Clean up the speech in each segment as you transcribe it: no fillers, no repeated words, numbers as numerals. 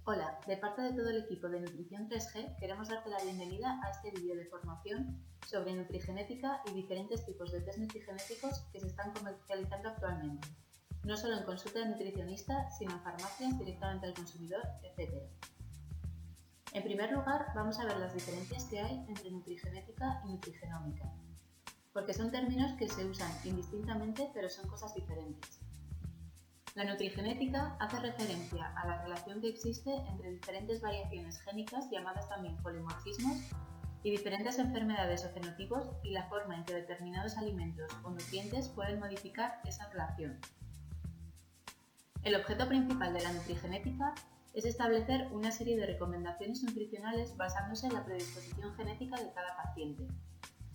Hola, de parte de todo el equipo de Nutrición 3G queremos darte la bienvenida a este vídeo de formación sobre nutrigenética y diferentes tipos de test nutrigenéticos que se están comercializando actualmente, no solo en consulta de nutricionista, sino en farmacias, directamente al consumidor, etc. En primer lugar, vamos a ver las diferencias que hay entre nutrigenética y nutrigenómica, porque son términos que se usan indistintamente pero son cosas diferentes. La nutrigenética hace referencia a la relación que existe entre diferentes variaciones génicas, llamadas también polimorfismos, y diferentes enfermedades o fenotipos y la forma en que determinados alimentos o nutrientes pueden modificar esa relación. El objeto principal de la nutrigenética es establecer una serie de recomendaciones nutricionales basándose en la predisposición genética de cada paciente,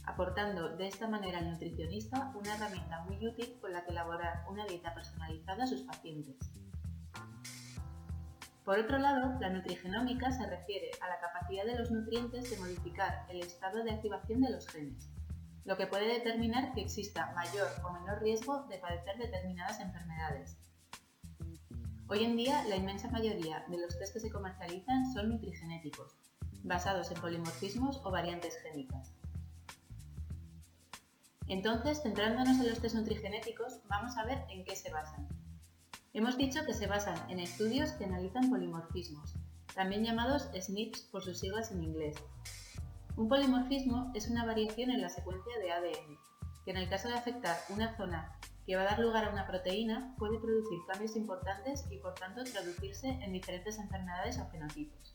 aportando de esta manera al nutricionista una herramienta muy útil con la que elaborar una dieta personalizada a sus pacientes. Por otro lado, la nutrigenómica se refiere a la capacidad de los nutrientes de modificar el estado de activación de los genes, lo que puede determinar que exista mayor o menor riesgo de padecer determinadas enfermedades. Hoy en día, la inmensa mayoría de los test que se comercializan son nutrigenéticos, basados en polimorfismos o variantes génicas. Entonces, centrándonos en los test nutrigenéticos, vamos a ver en qué se basan. Hemos dicho que se basan en estudios que analizan polimorfismos, también llamados SNPs por sus siglas en inglés. Un polimorfismo es una variación en la secuencia de ADN, que en el caso de afectar una zona que va a dar lugar a una proteína, puede producir cambios importantes y por tanto traducirse en diferentes enfermedades o fenotipos.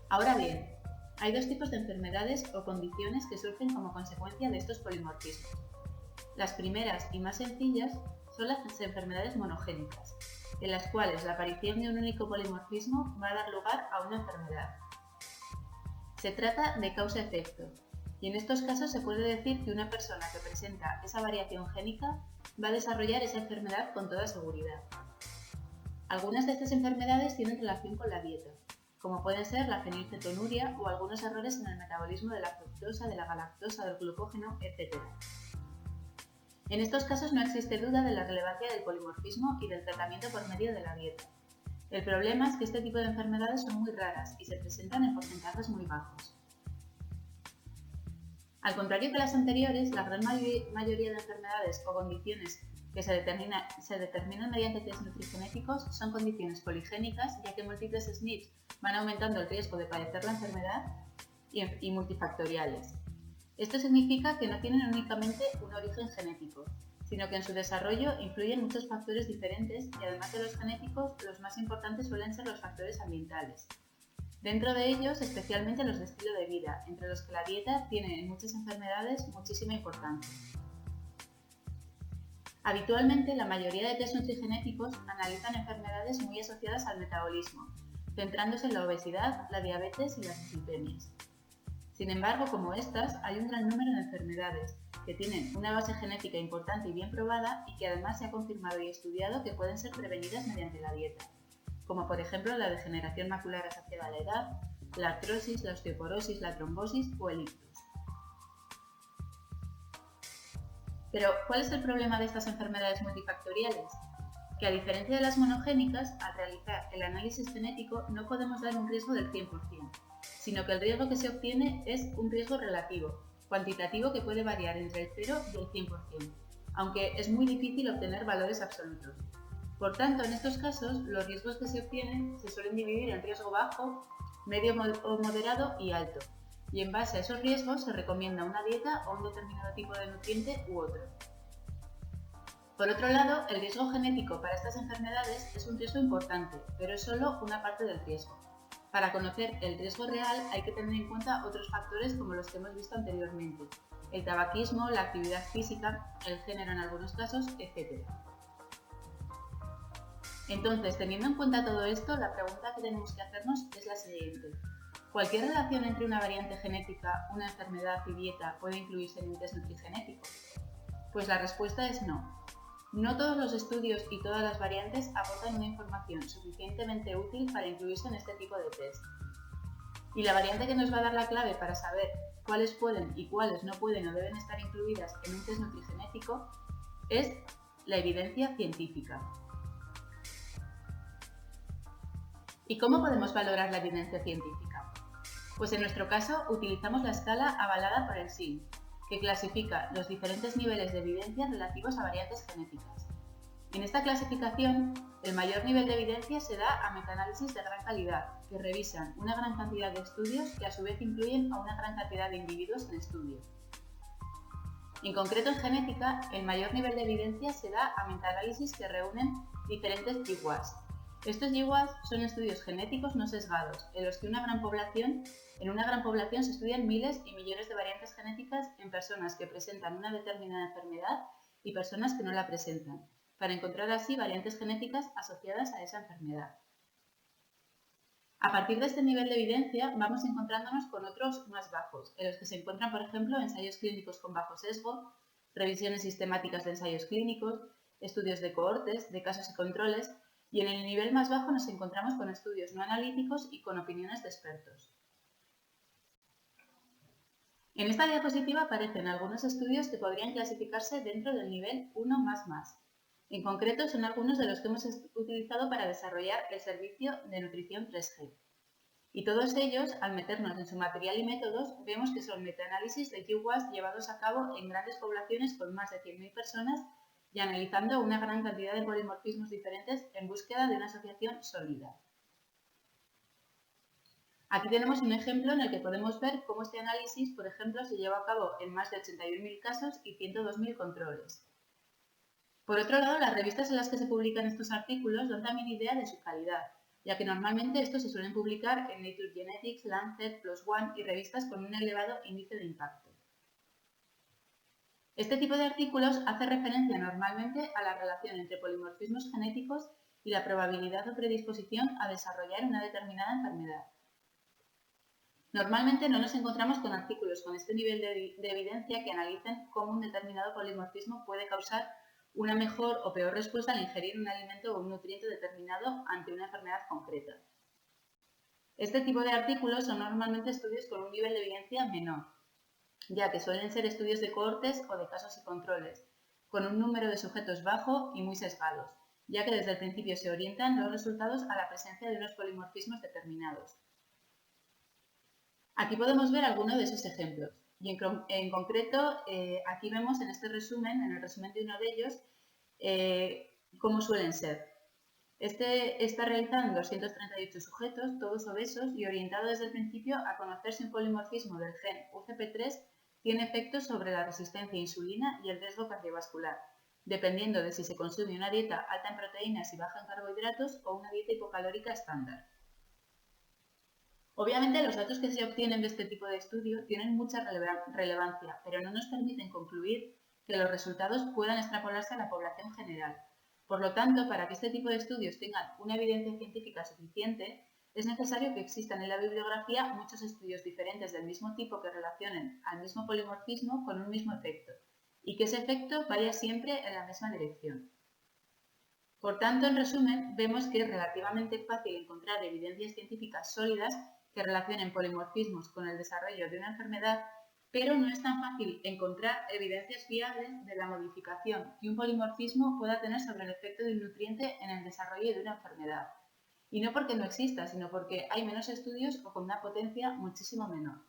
Ahora bien, hay dos tipos de enfermedades o condiciones que surgen como consecuencia de estos polimorfismos. Las primeras y más sencillas son las enfermedades monogénicas, en las cuales la aparición de un único polimorfismo va a dar lugar a una enfermedad. Se trata de causa-efecto, y en estos casos se puede decir que una persona que presenta esa variación génica va a desarrollar esa enfermedad con toda seguridad. Algunas de estas enfermedades tienen relación con la dieta, como pueden ser la fenilcetonuria o algunos errores en el metabolismo de la fructosa, de la galactosa, del glucógeno, etc. En estos casos no existe duda de la relevancia del polimorfismo y del tratamiento por medio de la dieta. El problema es que este tipo de enfermedades son muy raras y se presentan en porcentajes muy bajos. Al contrario que las anteriores, la gran mayoría de enfermedades o condiciones que se determinan mediante test nutrigenéticos son condiciones poligénicas, ya que múltiples SNPs van aumentando el riesgo de padecer la enfermedad y multifactoriales. Esto significa que no tienen únicamente un origen genético, sino que en su desarrollo influyen muchos factores diferentes y además de los genéticos, los más importantes suelen ser los factores ambientales. Dentro de ellos, especialmente los de estilo de vida, entre los que la dieta tiene en muchas enfermedades muchísima importancia. Habitualmente, la mayoría de test nutrigenéticos analizan enfermedades muy asociadas al metabolismo, centrándose en la obesidad, la diabetes y las dislipemias. Sin embargo, como estas, hay un gran número de enfermedades que tienen una base genética importante y bien probada y que además se ha confirmado y estudiado que pueden ser prevenidas mediante la dieta, como por ejemplo la degeneración macular asociada a la edad, la artrosis, la osteoporosis, la trombosis o el ictus. Pero, ¿cuál es el problema de estas enfermedades multifactoriales? Que a diferencia de las monogénicas, al realizar el análisis genético no podemos dar un riesgo del 100%, sino que el riesgo que se obtiene es un riesgo relativo, cuantitativo que puede variar entre el 0 y el 100%, aunque es muy difícil obtener valores absolutos. Por tanto, en estos casos, los riesgos que se obtienen se suelen dividir en riesgo bajo, medio o moderado y alto, y en base a esos riesgos se recomienda una dieta o un determinado tipo de nutriente u otro. Por otro lado, el riesgo genético para estas enfermedades es un riesgo importante, pero es solo una parte del riesgo. Para conocer el riesgo real hay que tener en cuenta otros factores como los que hemos visto anteriormente, el tabaquismo, la actividad física, el género en algunos casos, etc. Entonces, teniendo en cuenta todo esto, la pregunta que tenemos que hacernos es la siguiente. ¿Cualquier relación entre una variante genética, una enfermedad y dieta puede incluirse en un test nutrigenético? Pues la respuesta es no. No todos los estudios y todas las variantes aportan una información suficientemente útil para incluirse en este tipo de test. Y la variante que nos va a dar la clave para saber cuáles pueden y cuáles no pueden o deben estar incluidas en un test nutrigenético es la evidencia científica. ¿Y cómo podemos valorar la evidencia científica? Pues en nuestro caso utilizamos la escala avalada por el SIL, que clasifica los diferentes niveles de evidencia relativos a variantes genéticas. En esta clasificación, el mayor nivel de evidencia se da a metaanálisis de gran calidad, que revisan una gran cantidad de estudios que a su vez incluyen a una gran cantidad de individuos en estudio. En concreto, en genética, el mayor nivel de evidencia se da a metaanálisis que reúnen diferentes GWAS. Estos GWAS son estudios genéticos no sesgados, en los que en una gran población se estudian miles y millones de variantes genéticas en personas que presentan una determinada enfermedad y personas que no la presentan, para encontrar así variantes genéticas asociadas a esa enfermedad. A partir de este nivel de evidencia vamos encontrándonos con otros más bajos, en los que se encuentran, por ejemplo, ensayos clínicos con bajo sesgo, revisiones sistemáticas de ensayos clínicos, estudios de cohortes, de casos y controles, y en el nivel más bajo nos encontramos con estudios no analíticos y con opiniones de expertos. En esta diapositiva aparecen algunos estudios que podrían clasificarse dentro del nivel 1++. En concreto, son algunos de los que hemos utilizado para desarrollar el servicio de nutrición 3G. Y todos ellos, al meternos en su material y métodos, vemos que son metaanálisis de GWAS llevados a cabo en grandes poblaciones con más de 100.000 personas y analizando una gran cantidad de polimorfismos diferentes en búsqueda de una asociación sólida. Aquí tenemos un ejemplo en el que podemos ver cómo este análisis, por ejemplo, se lleva a cabo en más de 81.000 casos y 102.000 controles. Por otro lado, las revistas en las que se publican estos artículos dan también idea de su calidad, ya que normalmente estos se suelen publicar en Nature Genetics, Lancet, PLOS ONE y revistas con un elevado índice de impacto. Este tipo de artículos hace referencia normalmente a la relación entre polimorfismos genéticos y la probabilidad o predisposición a desarrollar una determinada enfermedad. Normalmente no nos encontramos con artículos con este nivel de evidencia que analicen cómo un determinado polimorfismo puede causar una mejor o peor respuesta al ingerir un alimento o un nutriente determinado ante una enfermedad concreta. Este tipo de artículos son normalmente estudios con un nivel de evidencia menor, ya que suelen ser estudios de cohortes o de casos y controles, con un número de sujetos bajo y muy sesgados, ya que desde el principio se orientan los resultados a la presencia de unos polimorfismos determinados. Aquí podemos ver algunos de esos ejemplos. Y en concreto, aquí vemos en este resumen, en el resumen de uno de ellos, cómo suelen ser. Este está realizado en 238 sujetos, todos obesos, y orientado desde el principio a conocer si un polimorfismo del gen UCP3 tiene efectos sobre la resistencia a insulina y el riesgo cardiovascular, dependiendo de si se consume una dieta alta en proteínas y baja en carbohidratos o una dieta hipocalórica estándar. Obviamente los datos que se obtienen de este tipo de estudio tienen mucha relevancia, pero no nos permiten concluir que los resultados puedan extrapolarse a la población general. Por lo tanto, para que este tipo de estudios tengan una evidencia científica suficiente, es necesario que existan en la bibliografía muchos estudios diferentes del mismo tipo que relacionen al mismo polimorfismo con un mismo efecto, y que ese efecto vaya siempre en la misma dirección. Por tanto, en resumen, vemos que es relativamente fácil encontrar evidencias científicas sólidas que relacionen polimorfismos con el desarrollo de una enfermedad, pero no es tan fácil encontrar evidencias fiables de la modificación que un polimorfismo pueda tener sobre el efecto de un nutriente en el desarrollo de una enfermedad. Y no porque no exista, sino porque hay menos estudios o con una potencia muchísimo menor.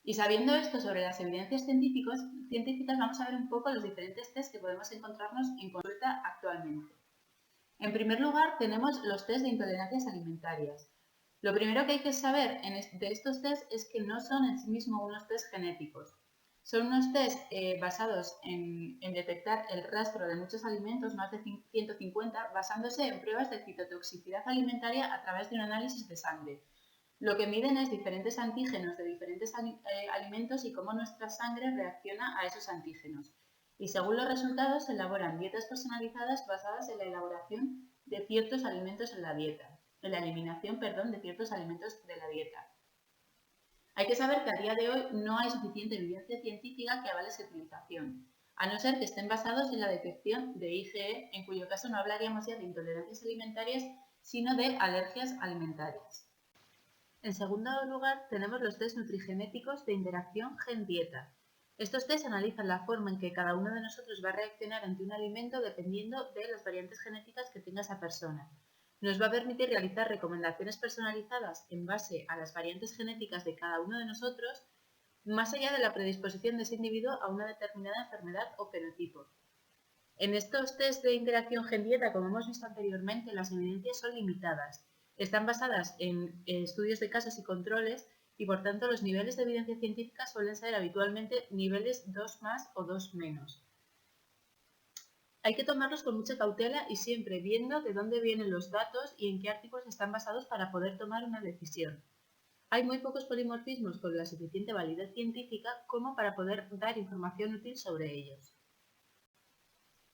Y sabiendo esto sobre las evidencias científicas, vamos a ver un poco los diferentes test que podemos encontrarnos en consulta actualmente. En primer lugar, tenemos los test de intolerancias alimentarias. Lo primero que hay que saber de estos test es que no son en sí mismos unos test genéticos. Son unos test basados en detectar el rastro de muchos alimentos, más de 150, basándose en pruebas de citotoxicidad alimentaria a través de un análisis de sangre. Lo que miden es diferentes antígenos de diferentes alimentos y cómo nuestra sangre reacciona a esos antígenos. Y según los resultados se elaboran dietas personalizadas basadas en la elaboración de ciertos alimentos en la dieta. En la eliminación, de ciertos alimentos de la dieta. Hay que saber que a día de hoy no hay suficiente evidencia científica que avale su utilización, a no ser que estén basados en la detección de IgE, en cuyo caso no hablaríamos ya de intolerancias alimentarias, sino de alergias alimentarias. En segundo lugar, tenemos los test nutrigenéticos de interacción gen-dieta. Estos test analizan la forma en que cada uno de nosotros va a reaccionar ante un alimento dependiendo de las variantes genéticas que tenga esa persona. Nos va a permitir realizar recomendaciones personalizadas en base a las variantes genéticas de cada uno de nosotros, más allá de la predisposición de ese individuo a una determinada enfermedad o fenotipo. En estos test de interacción gen-dieta, como hemos visto anteriormente, las evidencias son limitadas. Están basadas en estudios de casos y controles y, por tanto, los niveles de evidencia científica suelen ser habitualmente niveles 2 más o 2 menos. Hay que tomarlos con mucha cautela y siempre viendo de dónde vienen los datos y en qué artículos están basados para poder tomar una decisión. Hay muy pocos polimorfismos con la suficiente validez científica como para poder dar información útil sobre ellos.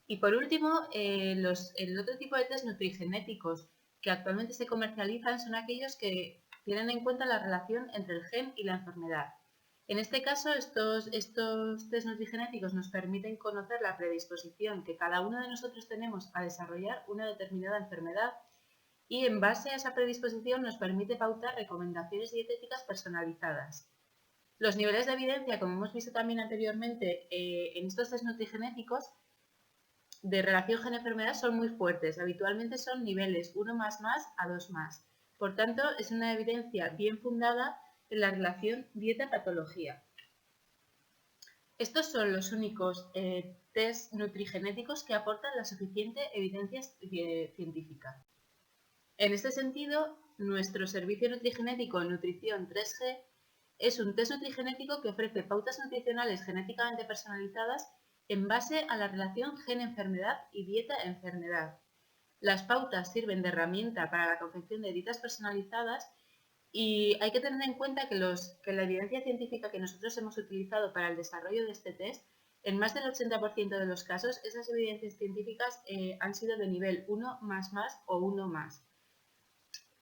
Y por último, el otro tipo de test nutrigenéticos que actualmente se comercializan son aquellos que tienen en cuenta la relación entre el gen y la enfermedad. En este caso, estos test nutrigenéticos nos permiten conocer la predisposición que cada uno de nosotros tenemos a desarrollar una determinada enfermedad y en base a esa predisposición nos permite pautar recomendaciones dietéticas personalizadas. Los niveles de evidencia, como hemos visto también anteriormente en estos test nutrigenéticos, de relación gen-enfermedad son muy fuertes, habitualmente son niveles 1 más a 2 más. Por tanto, es una evidencia bien fundada en la relación dieta-patología. Estos son los únicos test nutrigenéticos que aportan la suficiente evidencia científica. En este sentido, nuestro servicio nutrigenético Nutrición 3G es un test nutrigenético que ofrece pautas nutricionales genéticamente personalizadas en base a la relación gen-enfermedad y dieta-enfermedad. Las pautas sirven de herramienta para la confección de dietas personalizadas y hay que tener en cuenta que la evidencia científica que nosotros hemos utilizado para el desarrollo de este test, en más del 80% de los casos, esas evidencias científicas han sido de nivel 1 más o 1 más.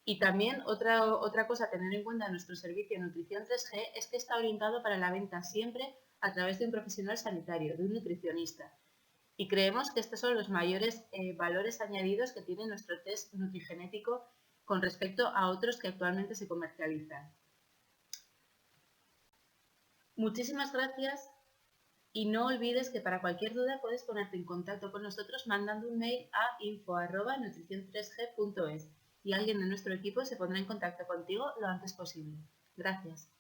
Y también otra cosa a tener en cuenta en nuestro servicio Nutrición 3G es que está orientado para la venta siempre a través de un profesional sanitario, de un nutricionista. Y creemos que estos son los mayores valores añadidos que tiene nuestro test nutrigenético con respecto a otros que actualmente se comercializan. Muchísimas gracias y no olvides que para cualquier duda puedes ponerte en contacto con nosotros mandando un mail a info@nutricion3g.es y alguien de nuestro equipo se pondrá en contacto contigo lo antes posible. Gracias.